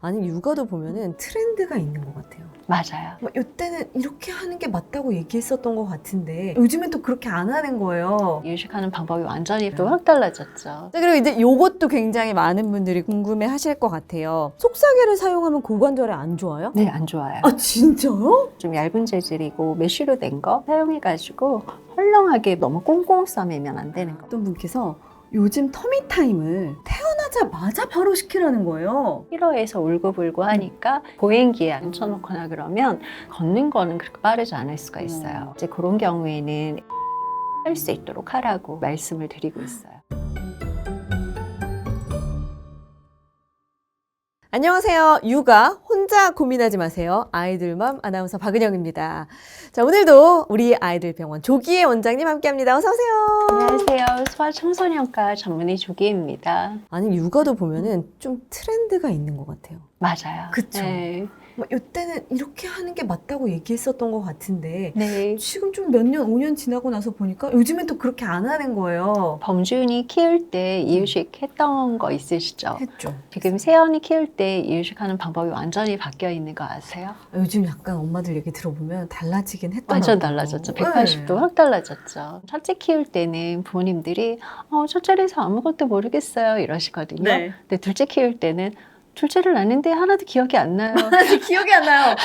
아니 육아도 보면은 트렌드가 있는 것 같아요. 맞아요. 이때는 이렇게 하는 게 맞다고 얘기했었던 것 같은데 요즘엔 또 그렇게 안 하는 거예요. 이유식하는 방법이 완전히 또 확 달라졌죠. 자, 그리고 이제 요것도 굉장히 많은 분들이 궁금해 하실 것 같아요. 속삭이를 사용하면 고관절에 안 좋아요? 네, 안 좋아요. 아 진짜요? 좀 얇은 재질이고 메쉬로 된 거 사용해가지고 헐렁하게 너무 꽁꽁 싸매면 안 되는 거. 어떤 분께서 요즘 터미타임을 태어나자마자 바로 시키라는 거예요. 필요해서 울고불고 하니까 보행기에 앉혀놓거나 그러면 걷는 거는 그렇게 빠르지 않을 수가 있어요. 이제 그런 경우에는 할 수 있도록 하라고 말씀을 드리고 있어요. 안녕하세요. 육아 혼자 고민하지 마세요. 아이들맘 아나운서 박은영입니다. 자, 오늘도 우리 아이들 병원 조기애 원장님 함께합니다. 어서 오세요. 안녕하세요. 소아청소년과 전문의 조기입니다. 아니 육아도 보면은 좀 트렌드가 있는 것 같아요. 맞아요. 그쵸. 네. 이때는 이렇게 하는 게 맞다고 얘기했었던 것 같은데 네. 지금 좀 몇 년, 5년 지나고 나서 보니까 요즘엔 또 그렇게 안 하는 거예요. 범준이 키울 때 이유식 했던 거 있으시죠? 했죠. 지금 세연이 키울 때 이유식 하는 방법이 완전히 바뀌어 있는 거 아세요? 요즘 약간 엄마들 얘기 들어보면 달라지긴 했더라고요. 완전 달라졌죠. 180도 네. 확 달라졌죠. 첫째 키울 때는 부모님들이 첫째라서 아무것도 모르겠어요 이러시거든요. 네. 근데 둘째 키울 때는 둘째를 낳는데 하나도 기억이 안 나요. 기억이 안 나요.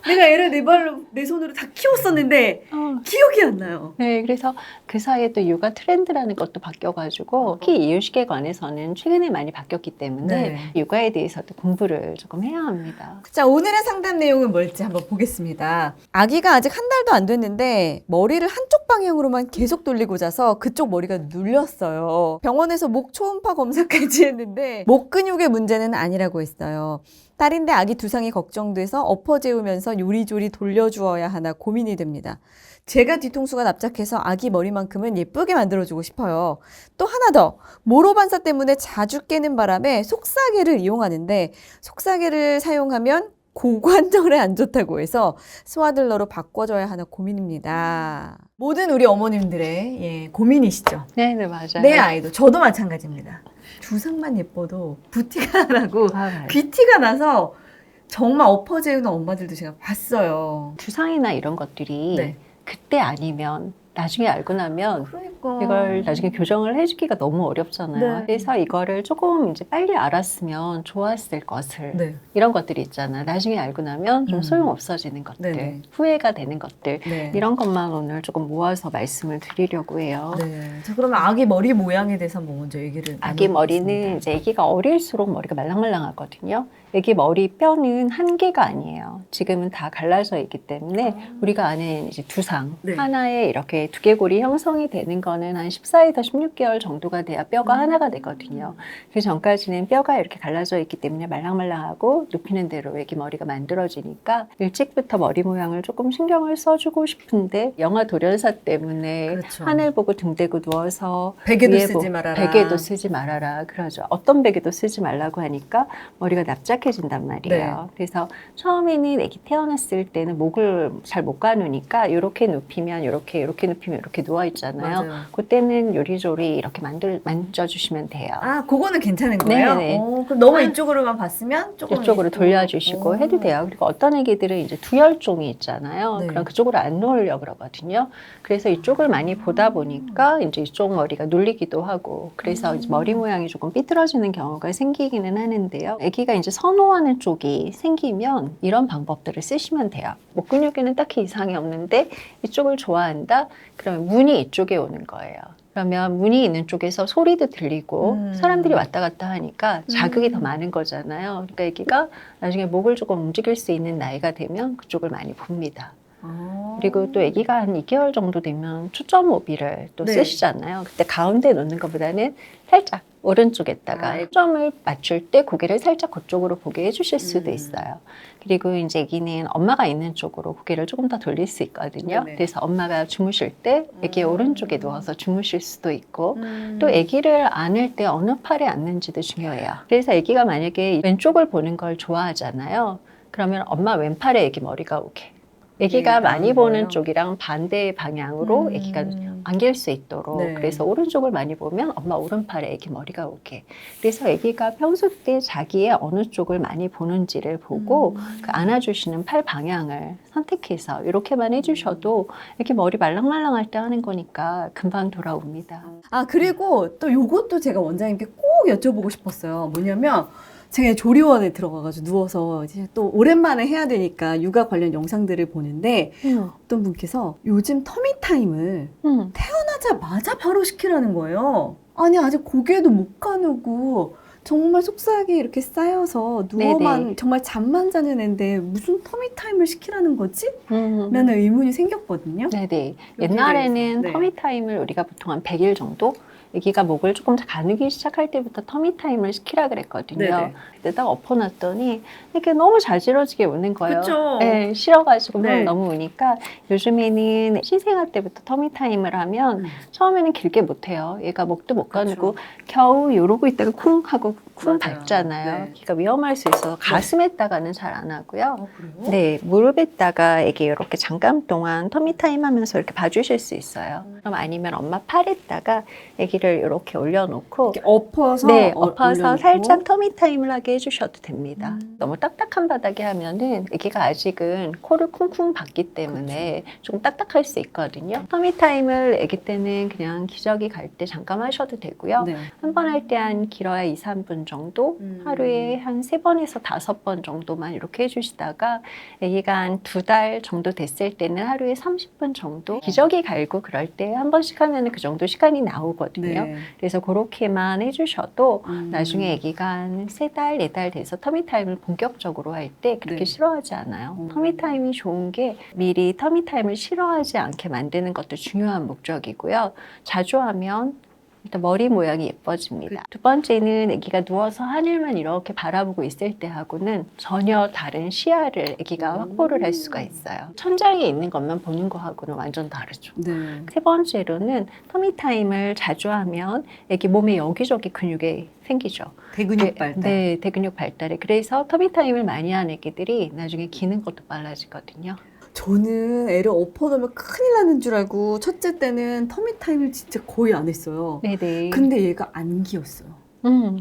내가 애를 내 발로, 내 손으로 다 키웠었는데 기억이 안 나요. 네, 그래서 그 사이에 또 육아 트렌드라는 것도 바뀌어가지고 특히 이유식에 관해서는 최근에 많이 바뀌었기 때문에 네. 육아에 대해서도 공부를 조금 해야 합니다. 자, 오늘의 상담 내용은 뭘지 한번 보겠습니다. 아기가 아직 한 달도 안 됐는데 머리를 한쪽 방향으로만 계속 돌리고 자서 그쪽 머리가 눌렸어요. 병원에서 목 초음파 검사까지 했는데 목 근육의 문제는 아니라고 했어요. 딸인데 아기 두상이 걱정돼서 엎어재우면서 요리조리 돌려주어야 하나 고민이 됩니다. 제가 뒤통수가 납작해서 아기 머리만큼은 예쁘게 만들어주고 싶어요. 또 하나 더, 모로반사 때문에 자주 깨는 바람에 속삭이를 이용하는데 속삭이를 사용하면 고관절에 안 좋다고 해서 스와들러로 바꿔줘야 하나 고민입니다. 모든 우리 어머님들의 고민이시죠? 네, 네, 맞아요. 내 아이도, 저도 마찬가지입니다. 두상만 예뻐도 부티가 나고 맞아요. 귀티가 나서 정말 엎어지는 엄마들도 제가 봤어요. 두상이나 이런 것들이 네. 그때 아니면 나중에 알고 나면 그러니까 이걸 나중에 교정을 해주기가 너무 어렵잖아요. 네. 그래서 이거를 조금 이제 빨리 알았으면 좋았을 것을 네. 이런 것들이 있잖아. 나중에 알고 나면 좀 소용 없어지는 것들, 네네. 후회가 되는 것들 네. 이런 것만 오늘 조금 모아서 말씀을 드리려고 해요. 네. 자, 그러면 아기 머리 모양에 대해서 한번 먼저 얘기를 아기 나눠보겠습니다. 머리는 이제 아기가 어릴수록 머리가 말랑말랑하거든요. 아기 머리 뼈는 한 개가 아니에요. 지금은 다 갈라져 있기 때문에 우리가 아는 이제 두상 네. 하나에 이렇게 두개골이 형성이 되는 거는 한 14에서 16개월 정도가 돼야 뼈가 하나가 되거든요. 그 전까지는 뼈가 이렇게 갈라져 있기 때문에 말랑말랑하고 눕히는 대로 아기 머리가 만들어지니까 일찍부터 머리 모양을 조금 신경을 써주고 싶은데 영화 돌연사 때문에 그렇죠. 하늘 보고 등 대고 누워서 베개도 위에 쓰지 말아라. 베개도 쓰지 말아라. 그러죠. 어떤 베개도 쓰지 말라고 하니까 머리가 납작해진단 말이에요. 네. 그래서 처음에는 아기 태어났을 때는 목을 잘 못 가누니까 이렇게 눕히면 이렇게 눕히면 이렇게 누워 있잖아요. 맞아요. 그때는 요리조리 이렇게 만져주시면 돼요. 아, 그거는 괜찮은 거예요? 네네. 그럼 너무 이쪽으로만 봤으면 조금 이쪽으로 돌려주시고 해도 돼요. 그리고 어떤 애기들은 이제 두열종이 있잖아요. 네. 그럼 그쪽으로 안 놓으려고 그러거든요. 그래서 이쪽을 많이 보다 보니까 이제 이쪽 머리가 눌리기도 하고 그래서 이제 머리 모양이 조금 삐뚤어지는 경우가 생기기는 하는데요. 아기가 이제 선호하는 쪽이 생기면 이런 방법들을 쓰시면 돼요. 목 근육에는 딱히 이상이 없는데 이쪽을 좋아한다? 그러면 문이 이쪽에 오는 거예요. 그러면 문이 있는 쪽에서 소리도 들리고 사람들이 왔다 갔다 하니까 자극이 더 많은 거잖아요. 그러니까 아기가 나중에 목을 조금 움직일 수 있는 나이가 되면 그쪽을 많이 봅니다. 그리고 또 아기가 한 2개월 정도 되면 초점 오비를 또 네. 쓰시잖아요. 그때 가운데 놓는 것보다는 살짝 오른쪽에다가 초점을 맞출 때 고개를 살짝 그쪽으로 보게 해주실 수도 있어요. 그리고 이제 아기는 엄마가 있는 쪽으로 고개를 조금 더 돌릴 수 있거든요. 네네. 그래서 엄마가 주무실 때 아기의 오른쪽에 누워서 주무실 수도 있고 또 아기를 안을 때 어느 팔에 앉는지도 중요해요. 그래서 아기가 만약에 왼쪽을 보는 걸 좋아하잖아요. 그러면 엄마 왼팔에 아기 머리가 오게. 아기가 많이 보는 거예요? 쪽이랑 반대 방향으로 아기가 안길 수 있도록 네. 그래서 오른쪽을 많이 보면 엄마 오른팔에 아기 머리가 오게 그래서 아기가 평소 때 자기의 어느 쪽을 많이 보는지를 보고 그 안아주시는 팔 방향을 선택해서 이렇게만 해주셔도 아기 머리 말랑말랑할 때 하는 거니까 금방 돌아옵니다. 아, 그리고 또 요것도 제가 원장님께 꼭 여쭤보고 싶었어요. 뭐냐면 제가 조리원에 들어가가지고 누워서 이제 또 오랜만에 해야 되니까 육아 관련 영상들을 보는데 어떤 분께서 요즘 터미타임을 하자마자 바로 시키라는 거예요. 아니, 아직 고개도 못 가누고 정말 속삭이 이렇게 쌓여서 누워만 네네. 정말 잠만 자는 애인데 무슨 터미타임을 시키라는 거지? 음. 라는 의문이 생겼거든요. 네네. 여기에 옛날에는 대해서. 네. 터미타임을 우리가 보통 한 100일 정도 아기가 목을 조금 가누기 시작할 때부터 터미타임을 시키라 그랬거든요. 네네. 그때 딱 엎어놨더니 이렇게 너무 자지러지게 우는 거예요. 그쵸. 네, 싫어가지고 네. 너무 우니까 요즘에는 신생아 때부터 터미타임을 하면 처음에는 길게 못해요. 얘가 목도 못 가누고 겨우 이러고 있다가 쿵 하고 쿵 맞아요. 밟잖아요. 네. 걔가 위험할 수 있어서 가슴에다가는 잘 안 하고요. 그래요? 네, 무릎에다가 애기 이렇게 잠깐 동안 터미타임 하면서 이렇게 봐주실 수 있어요. 그럼 아니면 엄마 팔에다가 애기를 이렇게 올려놓고 이렇게 엎어서 네, 엎어서 올려놓고. 살짝 터미타임을 하게 해주셔도 됩니다. 음. 너무 딱딱한 바닥에 하면은 애기가 아직은 코를 쿵쿵 박기 때문에 좀 딱딱할 수 있거든요. 터미타임을 애기 때는 그냥 기저귀 갈 때 잠깐 하셔도 되고요. 네. 한 번 할 때 한 길어야 2, 3분 정도 하루에 한 3번에서 5번 정도만 이렇게 해주시다가 아기가 한 2달 정도 됐을 때는 하루에 30분 정도 기저귀 갈고 그럴 때 한 번씩 하면 그 정도 시간이 나오거든요. 네. 그래서 그렇게만 해주셔도 나중에 음. 아기가 한 3달, 4달 돼서 터미타임을 본격적으로 할 때 그렇게 네. 싫어하지 않아요. 터미타임이 좋은 게 미리 터미타임을 싫어하지 않게 만드는 것도 중요한 목적이고요. 자주 하면 일단 머리 모양이 예뻐집니다. 두 번째는 아기가 누워서 하늘만 이렇게 바라보고 있을 때하고는 전혀 다른 시야를 아기가 확보를 할 수가 있어요. 천장에 있는 것만 보는 거하고는 완전 다르죠. 네. 세 번째로는 터미타임을 자주 하면 아기 몸에 여기저기 근육이 생기죠. 대근육 발달. 네, 대근육 발달에. 그래서 터미타임을 많이 하는 애기들이 나중에 기는 것도 빨라지거든요. 저는 애를 엎어놓으면 큰일 나는 줄 알고 첫째 때는 터미타임을 진짜 거의 안 했어요. 네네. 근데 얘가 안 기었어요.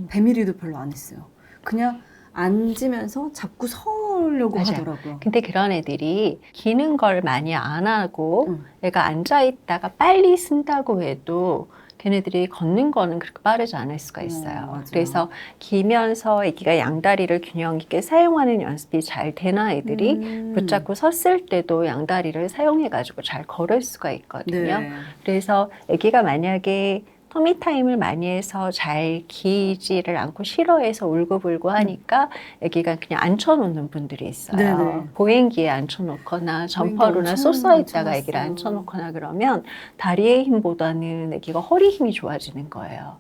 배밀이도 별로 안 했어요. 그냥 앉으면서 자꾸 서려고 맞아요. 하더라고요. 근데 그런 애들이 기는 걸 많이 안 하고 응. 애가 앉아있다가 빨리 쓴다고 해도 걔네들이 걷는 거는 그렇게 빠르지 않을 수가 있어요. 맞아요. 그래서 기면서 아기가 양다리를 균형 있게 사용하는 연습이 잘 되는 아이들이 붙잡고 섰을 때도 양다리를 사용해가지고 잘 걸을 수가 있거든요. 네. 그래서 아기가 만약에 터미타임을 많이 해서 잘 기지를 않고 싫어해서 울고불고 하니까 아기가 그냥 앉혀놓는 분들이 있어요. 네네. 보행기에 앉혀놓거나 점퍼로나 엄청 쏟아있다가 많이 아기를 쳐놨어요. 앉혀놓거나 그러면 다리의 힘보다는 아기가 허리 힘이 좋아지는 거예요.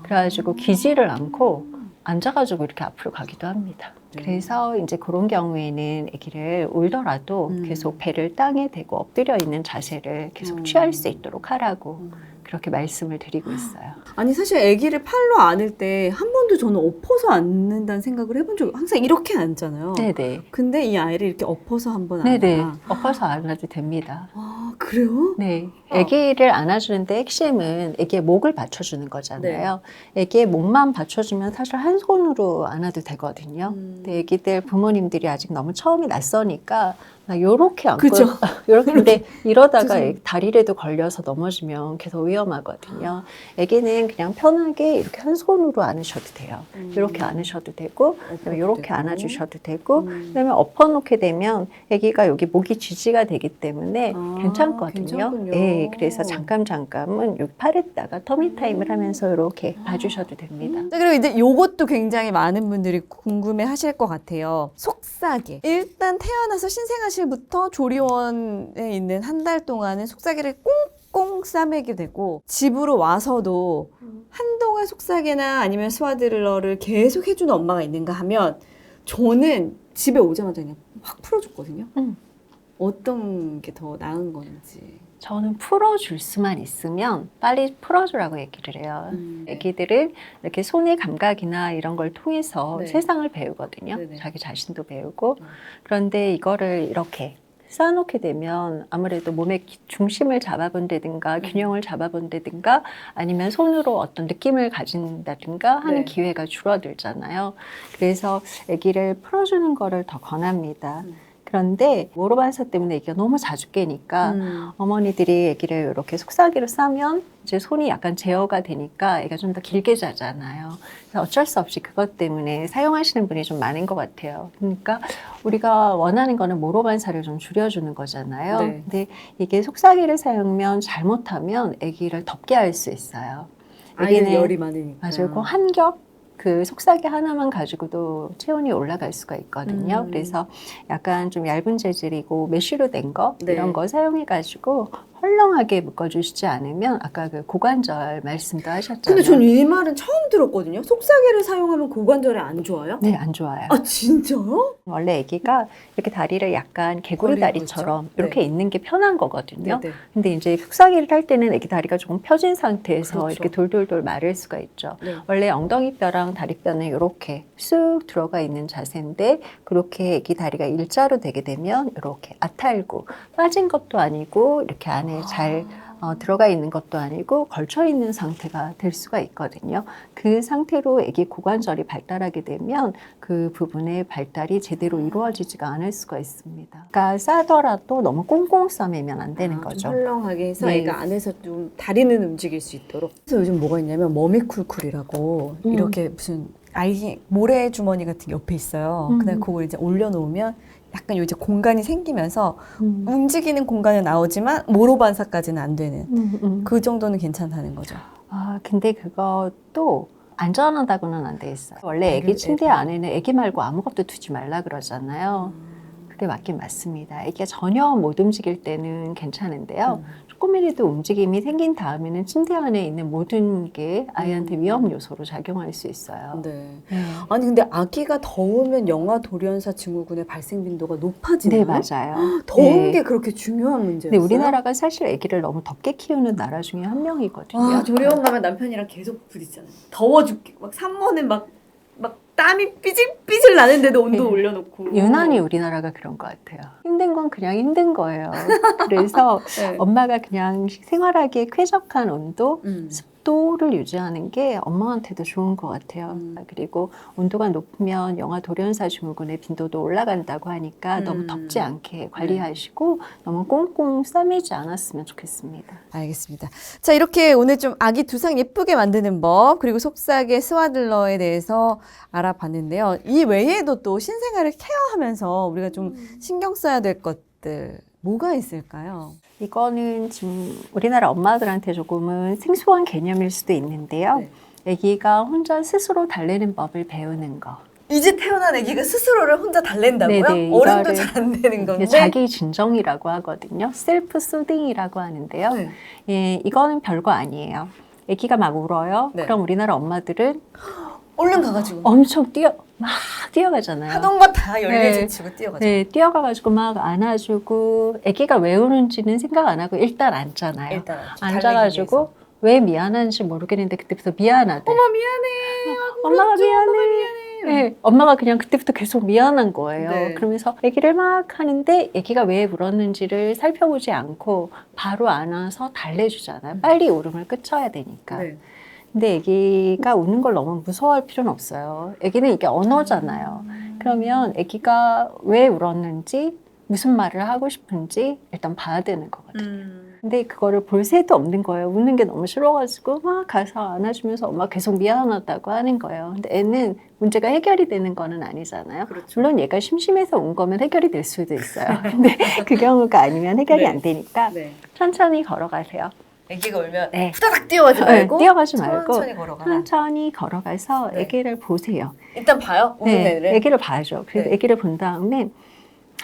그래가지고 기지를 않고 앉아가지고 이렇게 앞으로 가기도 합니다. 네. 그래서 이제 그런 경우에는 아기를 울더라도 계속 배를 땅에 대고 엎드려 있는 자세를 계속 취할 수 있도록 하라고 그렇게 말씀을 드리고 있어요. 아니 사실 아기를 팔로 안을 때 한 번도 저는 엎어서 앉는다는 생각을 해본 적이 항상 이렇게 앉잖아요. 네네. 근데 이 아이를 이렇게 엎어서 한번 네네. 안아. 엎어서 안아도 됩니다. 아, 그래요? 네. 아기를 안아주는데 핵심은 아기의 목을 받쳐주는 거잖아요. 아기의 목만 받쳐주면 사실 한 손으로 안아도 되거든요. 근데 아기들 부모님들이 아직 너무 처음이 낯서니까 요렇게 안고 그죠. 요렇게 근데 이러다가 죄송해요. 다리라도 걸려서 넘어지면 계속 위험하거든요. 아기는 그냥 편하게 이렇게 한 손으로 안으셔도 돼요. 이렇게 안으셔도 되고 그다음에 이렇게 안아주셔도 되고 그다음에 엎어놓게 되면 아기가 여기 목이 지지가 되기 때문에 괜찮거든요. 괜찮군요. 네, 그래서 잠깐은 여기 팔에다가 터미타임을 하면서 이렇게 봐주셔도 됩니다. 자, 그리고 이제 요것도 굉장히 많은 분들이 궁금해 하실 것 같아요. 속삭이. 일단 태어나서 신생아실부터 조리원에 있는 한 달 동안은 속삭이를 꽁꽁 싸매게 되고 집으로 와서도 한동안 속삭이나 아니면 스와들러를 계속 해주는 엄마가 있는가 하면 저는 집에 오자마자 그냥 확 풀어줬거든요. 어떤 게 더 나은 건지. 저는 풀어줄 수만 있으면 빨리 풀어주라고 얘기를 해요. 애기들은 이렇게 손의 감각이나 이런 걸 통해서 네. 세상을 배우거든요. 네네. 자기 자신도 배우고. 그런데 이거를 이렇게 쌓아놓게 되면 아무래도 몸의 중심을 잡아본다든가 균형을 잡아본다든가 아니면 손으로 어떤 느낌을 가진다든가 하는 네. 기회가 줄어들잖아요. 그래서 아기를 풀어주는 거를 더 권합니다. 그런데 모로반사 때문에 아기가 너무 자주 깨니까 어머니들이 아기를 이렇게 속삭이로 싸면 이제 손이 약간 제어가 되니까 애가 좀 더 길게 자잖아요. 그래서 어쩔 수 없이 그것 때문에 사용하시는 분이 좀 많은 것 같아요. 그러니까 우리가 원하는 거는 모로반사를 좀 줄여주는 거잖아요. 네. 근데 이게 속삭이를 사용하면 잘못하면 아기를 덥게 할 수 있어요. 아이는 열이 많으니까. 맞아요. 그 한 겹 그 속삭이 하나만 가지고도 체온이 올라갈 수가 있거든요. 그래서 약간 좀 얇은 재질이고 메쉬로 된 거 네. 이런 거 사용해가지고 헐렁하게 묶어주시지 않으면 아까 그 고관절 말씀도 하셨잖아요. 근데 전 이 말은 처음 들었거든요. 속삭이를 사용하면 고관절에 안 좋아요? 네, 안 좋아요. 아 진짜요? 원래 아기가 이렇게 다리를 약간 개구리 벌리고 다리처럼 있죠. 이렇게 네. 있는 게 편한 거거든요. 네. 근데 이제 속삭이를 할 때는 아기 다리가 조금 펴진 상태에서 그렇죠. 이렇게 돌돌돌 마를 수가 있죠. 네. 원래 엉덩이뼈랑 다리뼈는 이렇게 쑥 들어가 있는 자세인데 그렇게 아기 다리가 일자로 되게 되면 이렇게 아탈구 빠진 것도 아니고 이렇게 안에 잘 들어가 있는 것도 아니고 걸쳐 있는 상태가 될 수가 있거든요. 그 상태로 아기 고관절이 발달하게 되면 그 부분의 발달이 제대로 이루어지지가 않을 수가 있습니다. 그러니까 싸더라도 너무 꽁꽁 싸매면 안 되는 거죠. 좀 헐렁하게 해서 네. 애가 안에서 좀 다리는 움직일 수 있도록. 그래서 요즘 뭐가 있냐면 머미쿨쿨이라고 이렇게 무슨 아이 모래 주머니 같은 게 옆에 있어요. 근데 그걸 이제 올려놓으면 약간 이제 공간이 생기면서 움직이는 공간은 나오지만 모로반사까지는 안 되는 그 정도는 괜찮다는 거죠. 아, 근데 그것도 안전하다고는 안 돼 있어요. 원래 애를- 아기 침대 애를. 안에는 아기 말고 아무것도 두지 말라 그러잖아요. 그게 맞긴 맞습니다. 아기가 전혀 못 움직일 때는 괜찮은데요. 조금이라도 움직임이 생긴 다음에는 침대 안에 있는 모든 게 아이한테 위험 요소로 작용할 수 있어요. 네. 아니 근데 아기가 더우면 영아 돌연사 증후군의 발생 빈도가 네, 높아지나요? 맞아요. 더운 네. 게 그렇게 중요한 문제였어요? 근데 우리나라가 사실 아기를 너무 덥게 키우는 나라 중에 한 명이거든요. 아, 조리원 가면 남편이랑 계속 부딪잖아요. 더워 죽게. 막 산모는 막 땀이 삐질삐질 나는데도 온도 네. 올려놓고. 유난히 우리나라가 그런 것 같아요. 힘든 건 그냥 힘든 거예요. 그래서 네. 엄마가 그냥 생활하기에 쾌적한 온도, 음. 습도를 유지하는 게 엄마한테도 좋은 것 같아요. 그리고 온도가 높으면 영아 돌연사 증후군의 빈도도 올라간다고 하니까 너무 덥지 않게 관리하시고 너무 꽁꽁 싸매지 않았으면 좋겠습니다. 알겠습니다. 자, 이렇게 오늘 좀 아기 두상 예쁘게 만드는 법, 그리고 속삭의 스와들러에 대해서 알아봤는데요. 이 외에도 또 신생아를 케어하면서 우리가 좀 신경 써야 될 것들, 뭐가 있을까요? 이거는 지금 우리나라 엄마들한테 조금은 생소한 개념일 수도 있는데요. 네. 아기가 혼자 스스로 달래는 법을 배우는 거. 이제 태어난 아기가 스스로를 혼자 달랜다고요? 네네, 어른도 이거를- 잘 안 되는 건데. 자기 진정이라고 하거든요. 셀프 소딩이라고 하는데요. 네. 예, 이거는 별거 아니에요. 아기가 막 울어요. 네. 그럼 우리나라 엄마들은 얼른 가가지고 엄청 막 뛰어가잖아요. 하던 거 다 네. 열개제치고 뛰어가죠. 네, 뛰어가가지고 막 안아주고 아기가 왜 우는지는 생각 안 하고 일단 앉잖아요. 일단 앉아가지고 왜 미안한지 모르겠는데 그때부터 미안하대. 어머 미안해. 엄마가 미안해. 네, 엄마가 그냥 그때부터 계속 미안한 거예요. 네. 그러면서 아기를 막 하는데 아기가 왜 울었는지를 살펴보지 않고 바로 안아서 달래주잖아요. 빨리 울음을 그쳐야 되니까. 네. 근데 아기가 우는 걸 너무 무서워할 필요는 없어요. 아기는 이게 언어잖아요. 그러면 아기가 왜 울었는지 무슨 말을 하고 싶은지 일단 봐야 되는 거거든요. 근데 그거를 볼 새도 없는 거예요. 우는 게 너무 싫어가지고 막 가서 안아주면서 엄마 계속 미안하다고 하는 거예요. 근데 애는 문제가 해결이 되는 거는 아니잖아요. 그렇죠. 물론 얘가 심심해서 운 거면 해결이 될 수도 있어요. 근데 그 경우가 아니면 해결이 네. 안 되니까 네. 천천히 걸어가세요. 아기가 울면 네. 후다닥 뛰어가지 말고 뛰어가지 말고 천천히 걸어가라. 천천히 걸어가서 네. 아기를 보세요. 일단 봐요. 우는 네, 애를. 아기를 봐야죠. 그래서 네. 아기를 본 다음에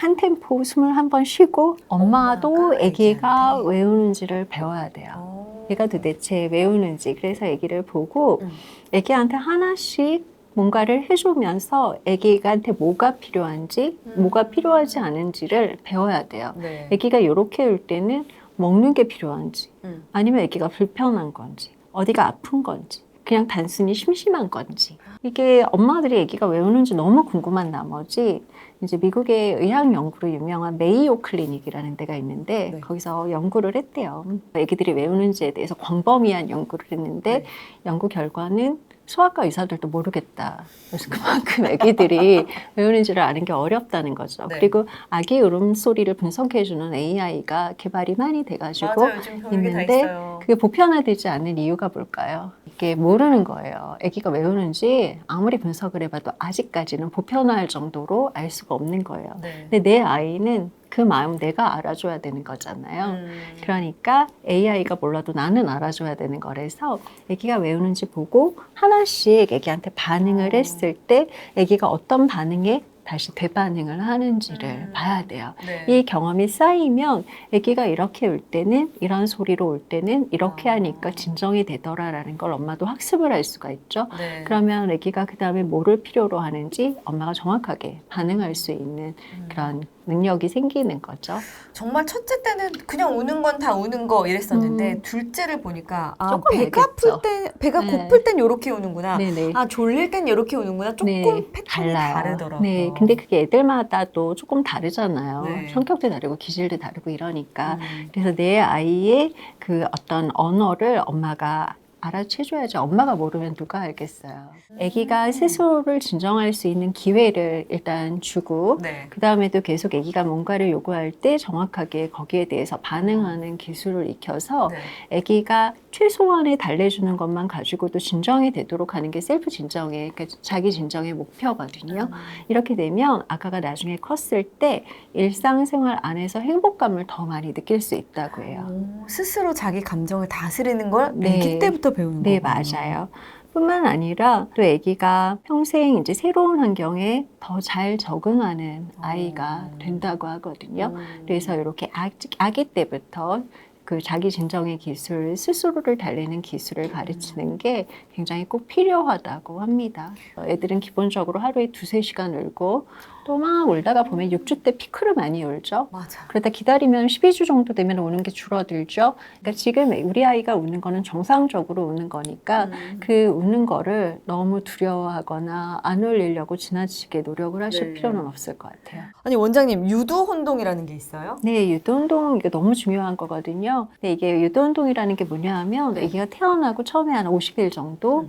한 템포 숨을 한 번 쉬고 엄마도 엄마가 아기가 애기한테. 왜 우는지를 배워야 돼요. 어. 얘가 도대체 왜 우는지. 그래서 아기를 보고 음. 아기한테 하나씩 뭔가를 해주면서 아기한테 뭐가 필요한지 뭐가 필요하지 않은지를 배워야 돼요. 네. 아기가 이렇게 울 때는 먹는 게 필요한지 음. 아니면 아기가 불편한 건지 어디가 아픈 건지 그냥 단순히 심심한 건지. 이게 엄마들이 아기가 왜 우는지 너무 궁금한 나머지 이제 미국의 의학 연구로 유명한 메이오 클리닉이라는 데가 있는데 네. 거기서 연구를 했대요. 아기들이 왜 우는지에 대해서 광범위한 연구를 했는데 네. 연구 결과는 소아과 의사들도 모르겠다. 그래서 그만큼 아기들이 왜 우는지를 아는 게 어렵다는 거죠. 네. 그리고 아기 울음소리를 분석해주는 AI가 개발이 많이 돼가지고 요즘 있는데 그게 보편화되지 않는 이유가 뭘까요? 이게 모르는 거예요. 아기가 왜 우는지 아무리 분석을 해봐도 아직까지는 보편화할 정도로 알 수가 없는 거예요. 네. 근데 내 아이는 그 마음 내가 알아줘야 되는 거잖아요. 그러니까 AI가 몰라도 나는 알아줘야 되는 거라서 아기가 왜 우는지 보고 하나씩 아기한테 반응을 했을 때 아기가 어떤 반응에 다시 되반응을 하는지를 봐야 돼요. 네. 이 경험이 쌓이면 아기가 이렇게 울 때는 이런 소리로 울 때는 이렇게 하니까 진정이 되더라라는 걸 엄마도 학습을 할 수가 있죠. 네. 그러면 아기가 그 다음에 뭐를 필요로 하는지 엄마가 정확하게 반응할 수 있는 그런 능력이 생기는 거죠. 정말 첫째 때는 그냥 우는 건 다 우는 거 이랬었는데 둘째를 보니까 조금 배가 알겠죠. 아플 때, 배가 네. 고플 땐 이렇게 우는구나. 네네. 졸릴 땐 이렇게 우는구나. 조금 패턴이 다르더라고요. 네, 근데 그게 애들마다 또 조금 다르잖아요. 네. 성격도 다르고 기질도 다르고 이러니까. 그래서 내 아이의 그 어떤 언어를 엄마가 알아채줘야지. 엄마가 모르면 누가 알겠어요. 아기가 스스로를 진정할 수 있는 기회를 일단 주고 네. 그 다음에도 계속 아기가 뭔가를 요구할 때 정확하게 거기에 대해서 반응하는 기술을 익혀서 네. 아기가 최소한에 달래주는 것만 가지고도 진정이 되도록 하는 게 셀프 진정의, 그러니까 자기 진정의 목표거든요. 이렇게 되면 아가가 나중에 컸을 때 일상생활 안에서 행복감을 더 많이 느낄 수 있다고 해요. 스스로 자기 감정을 다스리는 걸 네. 아기 때부터 배우는 네, 거군요. 맞아요. 뿐만 아니라 또 아기가 평생 이제 새로운 환경에 더 잘 적응하는 아이가 된다고 하거든요. 그래서 이렇게 아기 때부터 그 자기 진정의 기술, 스스로를 달래는 기술을 가르치는 게 굉장히 꼭 필요하다고 합니다. 애들은 기본적으로 하루에 2-3시간 울고 또 막 울다가 보면 6주 때 피크를 많이 울죠. 맞아. 그러다 기다리면 12주 정도 되면 우는 게 줄어들죠. 그러니까 지금 우리 아이가 우는 거는 정상적으로 우는 거니까 그 우는 거를 너무 두려워하거나 안 울리려고 지나치게 노력을 하실 네. 필요는 없을 것 같아요. 아니 원장님 유두 혼동이라는 게 있어요? 네, 유도운동 이게 너무 중요한 거거든요. 근데 이게 유도운동이라는 게 뭐냐 하면 네. 아기가 태어나고 처음에 한 50일 정도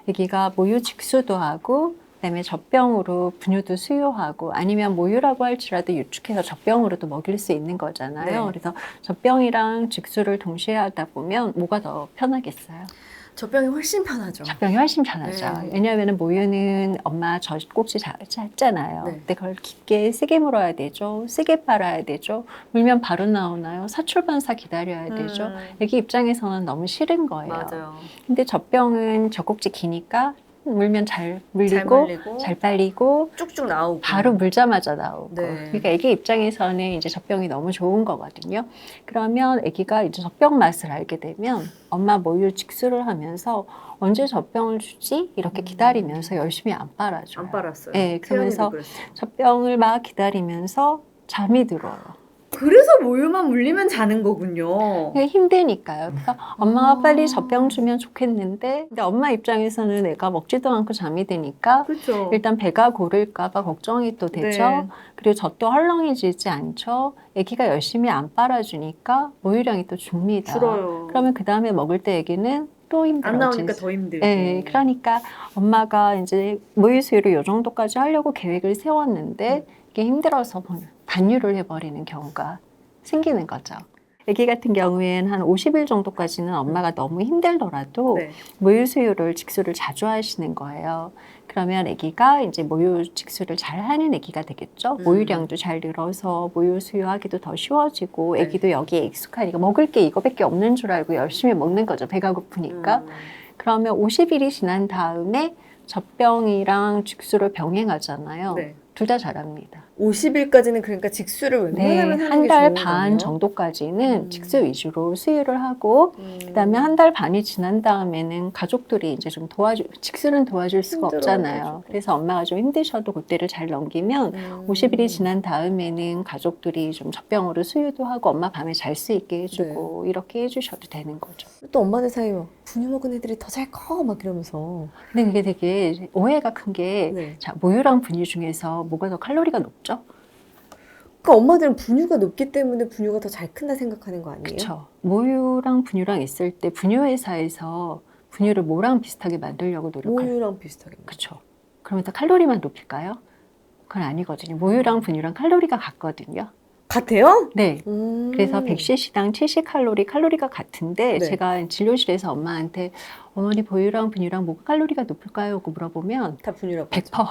아기가 모유 직수도 하고 그다음에 젖병으로 분유도 수유하고 아니면 모유라고 할지라도 유축해서 젖병으로도 먹일 수 있는 거잖아요. 네. 그래서 젖병이랑 직수를 동시에 하다 보면 뭐가 더 편하겠어요? 젖병이 훨씬 편하죠. 젖병이 훨씬 편하죠. 네. 왜냐하면 모유는 엄마 젖꼭지 짧잖아요. 네. 근데 그걸 깊게 세게 물어야 되죠. 세게 빨아야 되죠. 물면 바로 나오나요? 사출반사 기다려야 되죠. 애기 입장에서는 너무 싫은 거예요. 맞아요. 근데 젖병은 젖꼭지 기니까 물면 잘 물리고 잘 빨리고 쭉쭉 나오고 바로 물자마자 나오고. 네. 그러니까 아기 입장에서는 이제 젖병이 너무 좋은 거거든요. 그러면 아기가 이제 젖병 맛을 알게 되면 엄마 모유 직수를 하면서 언제 젖병을 주지? 이렇게 기다리면서 열심히 안 빨아줘요. 안 빨았어요. 네, 그러면서 그랬어요. 젖병을 막 기다리면서 잠이 들어요. 그래서 모유만 물리면 자는 거군요. 그게 힘드니까요. 그러니까 엄마가 빨리 젖병 주면 좋겠는데 근데 엄마 입장에서는 애가 먹지도 않고 잠이 드니까 그렇죠. 일단 배가 고를까 봐 걱정이 또 되죠. 네. 그리고 젖도 헐렁해지지 않죠. 아기가 열심히 안 빨아주니까 모유량이 또 줍니다. 줄어요. 그러면 그 다음에 먹을 때 아기는 또 힘들어지죠. 안 나오니까 더 힘들고. 네, 그러니까 엄마가 이제 모유 수유를 이 정도까지 하려고 계획을 세웠는데 이게 힘들어서 단유를 해버리는 경우가 생기는 거죠. 아기 같은 경우에는 한 50일 정도까지는 엄마가 너무 힘들더라도 네. 모유 수유를 직수를 자주 하시는 거예요. 그러면 아기가 이제 모유 직수를 잘 하는 아기가 되겠죠. 모유량도 잘 늘어서 모유 수유하기도 더 쉬워지고 네. 아기도 여기에 익숙하니까 먹을 게 이거밖에 없는 줄 알고 열심히 먹는 거죠. 배가 고프니까. 그러면 50일이 지난 다음에 젖병이랑 직수를 병행하잖아요. 네. 둘 다 잘합니다. 50일까지는 그러니까 직수를 네, 웬만하면 하는 한 게 달 좋은 반 거네요. 정도까지는 직수 위주로 수유를 하고 그다음에 한 달 반이 지난 다음에는 가족들이 이제 좀 직수는 도와줄 수가 없잖아요. 힘들어가지고. 그래서 엄마가 좀 힘드셔도 그때를 잘 넘기면 50일이 지난 다음에는 가족들이 좀 젖병으로 수유도 하고 엄마 밤에 잘 수 있게 해주고 이렇게 해주셔도 되는 거죠. 또 엄마들 사이에 막 분유 먹은 애들이 더 잘 커 막 이러면서. 근데 그게 되게 오해가 큰 게 네. 자, 모유랑 분유 중에서 뭐가 더 칼로리가 높죠? 그러니까 엄마들은 분유가 높기 때문에 분유가 더 잘 큰다 생각하는 거 아니에요? 그렇죠. 모유랑 분유랑 있을 때 분유 회사에서 분유를 뭐랑 비슷하게 만들려고 노력할 모유랑 비슷하게. 그렇죠. 그러면 다 칼로리만 높일까요? 그건 아니거든요. 모유랑 분유랑 칼로리가 같거든요. 같아요? 네. 그래서 100cc당 70칼로리, 칼로리가 같은데 네. 제가 진료실에서 엄마한테 어머니 모유랑 분유랑 뭐가 칼로리가 높을까요? 하고 물어보면 다 분유라고. 100%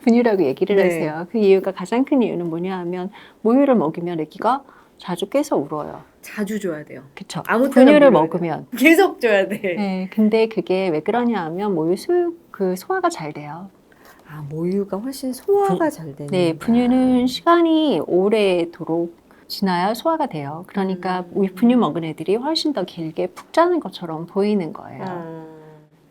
분유라고 얘기를 네. 하세요. 그 이유가 가장 큰 이유는 뭐냐 하면 모유를 먹이면 아기가 자주 깨서 울어요. 자주 줘야 돼요. 그쵸. 아무 때나 분유를 물어야 먹으면. 계속 줘야 돼. 네, 근데 그게 왜 그러냐 하면 모유 그 소화가 잘 돼요. 아, 모유가 훨씬 소화가 잘 되는. 네, 분유는 시간이 오래도록 지나야 소화가 돼요. 그러니까 분유 먹은 애들이 훨씬 더 길게 푹 자는 것처럼 보이는 거예요.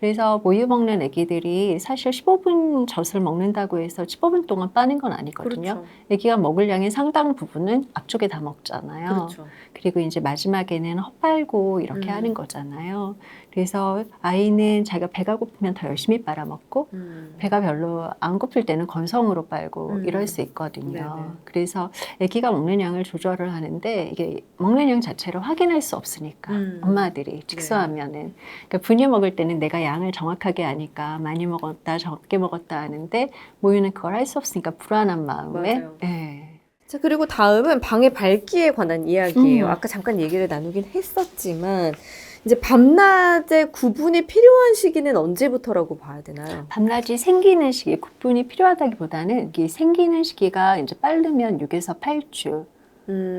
그래서 모유 먹는 애기들이 사실 15분 젖을 먹는다고 해서 15분 동안 빠는 건 아니거든요. 그렇죠. 애기가 먹을 양의 상당 부분은 앞쪽에 다 먹잖아요. 그렇죠. 그리고 이제 마지막에는 헛빨고 이렇게 하는 거잖아요. 그래서 아이는 자기가 배가 고프면 더 열심히 빨아먹고 배가 별로 안 고플 때는 건성으로 빨고 이럴 수 있거든요. 네네. 그래서 아기가 먹는 양을 조절을 하는데 이게 먹는 양 자체를 확인할 수 없으니까 엄마들이 직수하면은 그러니까 분유 먹을 때는 내가 양을 정확하게 아니까 많이 먹었다 적게 먹었다 하는데 모유는 그걸 할 수 없으니까 불안한 마음에 맞아요. 네. 자, 그리고 다음은 방의 밝기에 관한 이야기예요. 음. 아까 잠깐 얘기를 나누긴 했었지만 이제 밤낮의 구분이 필요한 시기는 언제부터라고 봐야 되나요? 밤낮이 생기는 시기, 구분이 필요하다기보다는 이게 생기는 시기가 이제 빠르면 6에서 8주.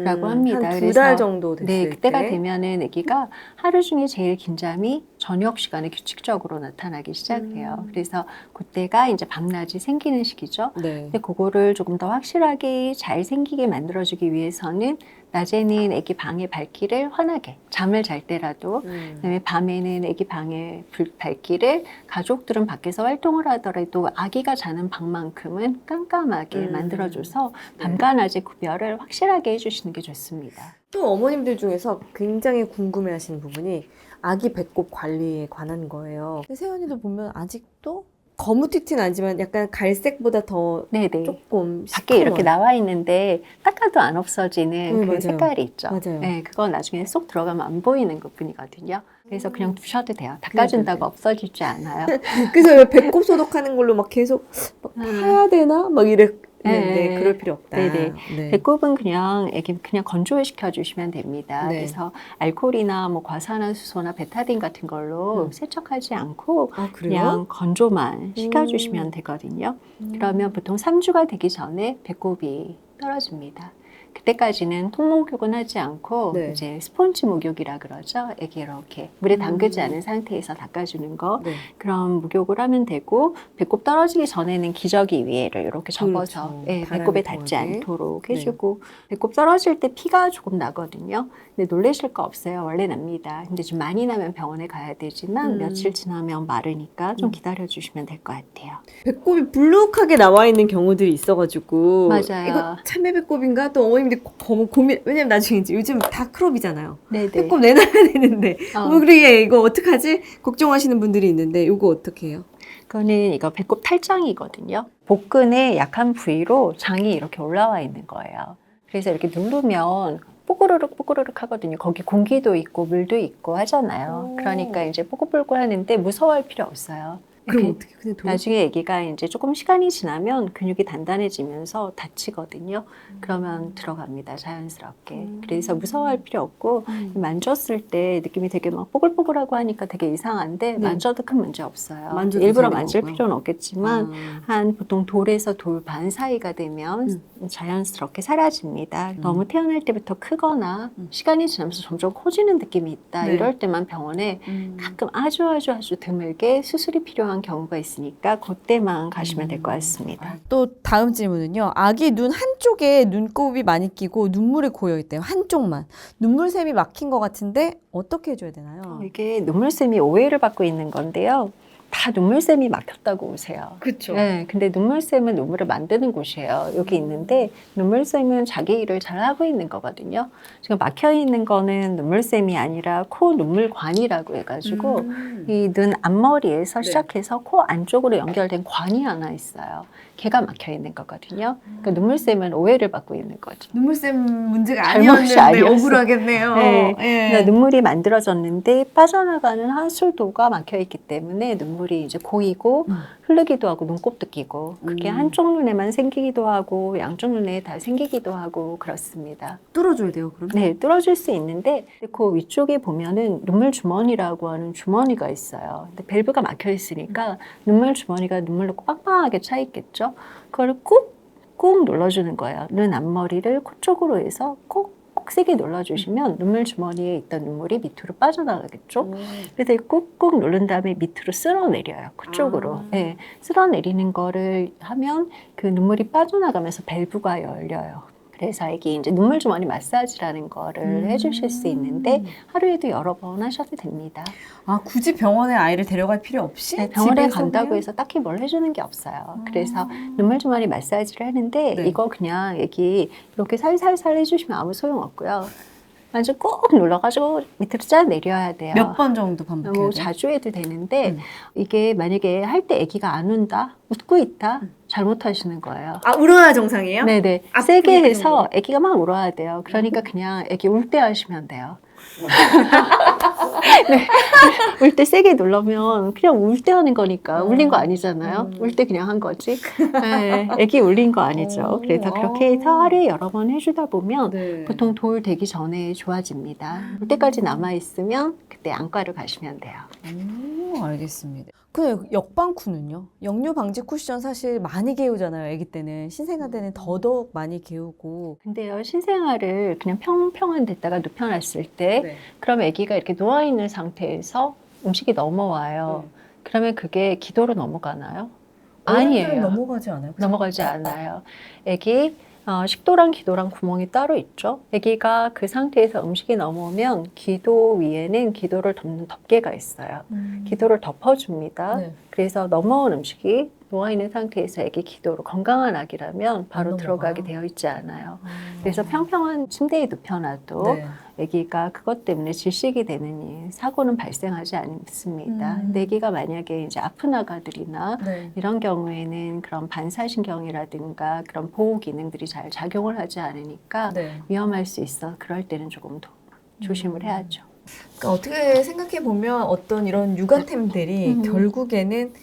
라고 합니다. 한 두 그래서 달 정도 됐을 네, 그때가 때. 되면은 아기가 하루 중에 제일 긴 잠이 저녁 시간에 규칙적으로 나타나기 시작해요. 그래서 그때가 이제 밤낮이 생기는 시기죠. 네. 근데 그거를 조금 더 확실하게 잘 생기게 만들어주기 위해서는 낮에는 아기 방의 밝기를 환하게 잠을 잘 때라도 그다음에 밤에는 아기 방의 밝기를 가족들은 밖에서 활동을 하더라도 아기가 자는 방만큼은 깜깜하게 만들어줘서 밤과 낮의 구별을 확실하게 해주시는 게 좋습니다. 또 어머님들 중에서 굉장히 궁금해하시는 부분이 아기 배꼽 관리에 관한 거예요. 근데 세연이도 보면 아직도 거무튀튀는 아니지만 약간 갈색보다 더 네네. 조금 밖에 이렇게 시커먼. 나와 있는데 닦아도 안 없어지는 그 맞아요. 색깔이 있죠. 맞아요. 네, 그건 나중에 쏙 들어가면 안 보이는 것뿐이거든요. 그래서 그냥 두셔도 돼요. 닦아준다고 네. 없어지지 않아요. 그래서 왜 배꼽 소독하는 걸로 막 계속 막 파야 되나? 막 이랬는데 네. 그럴 필요 없다. 네네. 네. 배꼽은 그냥 애기 그냥 건조해 시켜 주시면 됩니다. 네. 그래서 알코올이나 뭐 과산화수소나 베타딘 같은 걸로 세척하지 않고 아, 그래요? 그냥 건조만 시켜 주시면 되거든요. 그러면 보통 3주가 되기 전에 배꼽이 떨어집니다. 그때까지는 통목욕은 하지 않고 네. 이제 스폰지 목욕이라 그러죠. 애기 이렇게 물에 담그지 않은 상태에서 닦아주는 거. 네. 그런 목욕을 하면 되고 배꼽 떨어지기 전에는 기저귀 위에를 이렇게 접어서 그렇죠. 예, 바람이 배꼽에 닿지 통하게. 않도록 해주고 배꼽 떨어질 때 피가 조금 나거든요. 근데 놀라실 거 없어요. 원래 납니다. 근데 좀 많이 나면 병원에 가야 되지만 며칠 지나면 마르니까 좀 기다려 주시면 될 것 같아요. 배꼽이 불룩하게 나와 있는 경우들이 있어가지고 맞아요. 이거 참외 배꼽인가? 또 어머님들이 고민 왜냐면 나중에 이제 요즘 다 크롭이잖아요. 네네. 배꼽 내놔야 되는데 어. 그래 이거 어떡하지? 걱정하시는 분들이 있는데 이거 어떻게 해요? 그거는 이거 배꼽 탈장이거든요. 복근의 약한 부위로 장이 이렇게 올라와 있는 거예요. 그래서 이렇게 누르면 뽀그르륵 하거든요. 거기 공기도 있고 물도 있고 하잖아요. 오. 그러니까 이제 뽀글뽀글 하는데 무서워할 필요 없어요. 그럼 이렇게 어떻게 그냥 돌아? 나중에 아기가 이제 조금 시간이 지나면 근육이 단단해지면서 다치거든요. 그러면 들어갑니다. 자연스럽게. 그래서 무서워할 필요 없고 만졌을 때 느낌이 되게 막 뽀글뽀글하고 하니까 되게 이상한데 만져도 큰 문제 없어요. 만져도 일부러 되는 만질 거고요. 필요는 없겠지만 한 보통 돌에서 돌 반 사이가 되면 자연스럽게 사라집니다. 너무 태어날 때부터 크거나 시간이 지나면서 점점 커지는 느낌이 있다. 네. 이럴 때만 병원에 가끔 아주 드물게 수술이 필요한 위험한 경우가 있으니까 그때만 가시면 될 것 같습니다. 또 다음 질문은요. 아기 눈 한쪽에 눈곱이 많이 끼고 눈물이 고여 있대요. 한쪽만. 눈물샘이 막힌 것 같은데 어떻게 해줘야 되나요? 이게 눈물샘이 오해를 받고 있는 건데요. 다 눈물샘이 막혔다고 오세요. 그렇죠. 네, 근데 눈물샘은 눈물을 만드는 곳이에요. 여기 있는데 눈물샘은 자기 일을 잘 하고 있는 거거든요. 지금 막혀 있는 거는 눈물샘이 아니라 코 눈물관이라고 해가지고 이 눈 앞머리에서 시작해서 코 안쪽으로 연결된 관이 하나 있어요. 걔가 막혀 있는 거거든요. 그러니까 눈물샘은 오해를 받고 있는 거죠. 눈물샘 문제가 잘못이 아니었는데 아니었어. 억울하겠네요. 네. 예. 그러니까 눈물이 만들어졌는데 빠져나가는 하수도가 막혀 있기 때문에 눈물이 이제 고이고 흐르기도 하고 눈곱도 끼고 그게 한쪽 눈에만 생기기도 하고 양쪽 눈에 다 생기기도 하고 그렇습니다. 뚫어줘야 돼요, 그럼? 네, 뚫어질 수 있는데 그 위쪽에 보면은 눈물 주머니라고 하는 주머니가 있어요. 근데 밸브가 막혀 있으니까 눈물 주머니가 눈물로 빵빵하게 차 있겠죠. 그걸 꾹꾹 눌러주는 거예요. 눈 앞머리를 코 쪽으로 해서 꼭 세게 눌러주시면 눈물 주머니에 있던 눈물이 밑으로 빠져나가겠죠. 그래서 꾹꾹 누른 다음에 밑으로 쓸어내려요. 코 쪽으로. 네, 쓸어내리는 거를 하면 그 눈물이 빠져나가면서 밸브가 열려요. 그래서 이게 이제 눈물 주머니 마사지라는 거를 해주실 수 있는데 하루에도 여러 번 하셔도 됩니다. 아, 굳이 병원에 아이를 데려갈 필요 없이? 네, 병원에 집에서 간다고 그냥? 해서 딱히 뭘 해주는 게 없어요. 그래서 눈물 주머니 마사지를 하는데 네. 이거 그냥 애기 이렇게 살살살 해주시면 아무 소용 없고요. 아주 꾹 눌러가지고 밑으로 짜 내려야 돼요. 몇 번 정도 반복해야 뭐 돼요? 자주 해도 되는데 이게 만약에 할 때 아기가 안 운다, 웃고 있다, 잘못하시는 거예요. 아, 울어야 정상이에요? 네네. 아프게 세게 그 해서 아기가 막 울어야 돼요. 그러니까 그냥 아기 울 때 하시면 돼요. 네. 울 때 세게 누르면 그냥 울 때 하는 거니까 울린 거 아니잖아요. 울 때 그냥 한 거지. 네. 아기 울린 거 아니죠. 그래서 그렇게 해서 하루에 여러 번 해주다 보면 네. 보통 돌 되기 전에 좋아집니다. 울 때까지 남아있으면 그때 안과를 가시면 돼요. 알겠습니다. 근데 역방쿠는요? 역류 방지 쿠션 사실 많이 개우잖아요. 아기 때는. 신생아 때는 더더욱 많이 개우고. 근데요, 신생아를 그냥 평평한 데다가 눕혀놨을 때 네. 그럼 아기가 이렇게 누워있는 상태에서 음식이 넘어와요. 그러면 그게 기도로 넘어가나요? 아니에요. 넘어가지 않아요? 넘어가지 않아요. 아기 식도랑 기도랑 구멍이 따로 있죠. 아기가 그 상태에서 음식이 넘어오면 기도 위에는 기도를 덮는 덮개가 있어요. 기도를 덮어줍니다. 네. 그래서 넘어온 음식이 누워있는 상태에서 아기 기도로 건강한 아기라면 바로 안 들어가게 넘어가요? 되어 있지 않아요. 그래서 평평한 침대에 눕혀놔도 네. 아기가 그것 때문에 질식이 되는 일, 사고는 발생하지 않습니다. 근데 아기가 만약에 이제 아픈 아가들이나 네. 이런 경우에는 그런 반사신경이라든가 그런 보호 기능들이 잘 작용을 하지 않으니까 네. 위험할 수 있어. 그럴 때는 조금 더 조심을 해야죠. 그러니까 어떻게 생각해 보면 어떤 이런 육아템들이 결국에는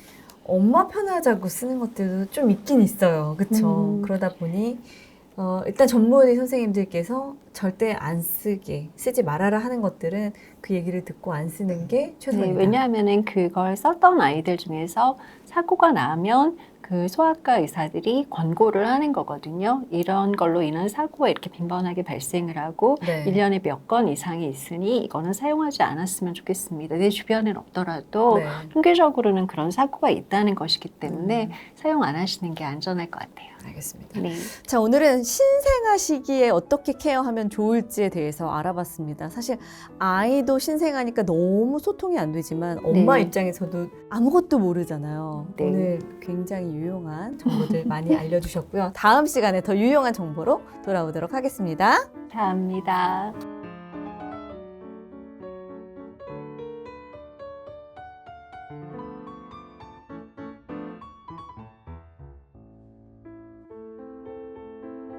엄마 편하자고 쓰는 것들도 좀 있긴 있어요. 그렇죠? 그러다 보니 일단 전문의 선생님들께서 절대 안 쓰지 말아라 하는 것들은 그 얘기를 듣고 안 쓰는 게 최선이다. 네, 왜냐하면은 그걸 썼던 아이들 중에서 사고가 나면 그 소아과 의사들이 권고를 하는 거거든요. 이런 걸로 인한 사고가 이렇게 빈번하게 발생을 하고 네. 1년에 몇 건 이상이 있으니 이거는 사용하지 않았으면 좋겠습니다. 내 주변엔 없더라도 네. 통계적으로는 그런 사고가 있다는 것이기 때문에 사용 안 하시는 게 안전할 것 같아요. 알겠습니다. 네. 자, 오늘은 신생아 시기에 어떻게 케어하면 좋을지에 대해서 알아봤습니다. 사실 아이도 신생아니까 너무 소통이 안 되지만 엄마 네. 입장에서도 아무것도 모르잖아요. 네. 오늘 굉장히 유용한 정보들 많이 알려주셨고요. 다음 시간에 더 유용한 정보로 돌아오도록 하겠습니다. 감사합니다.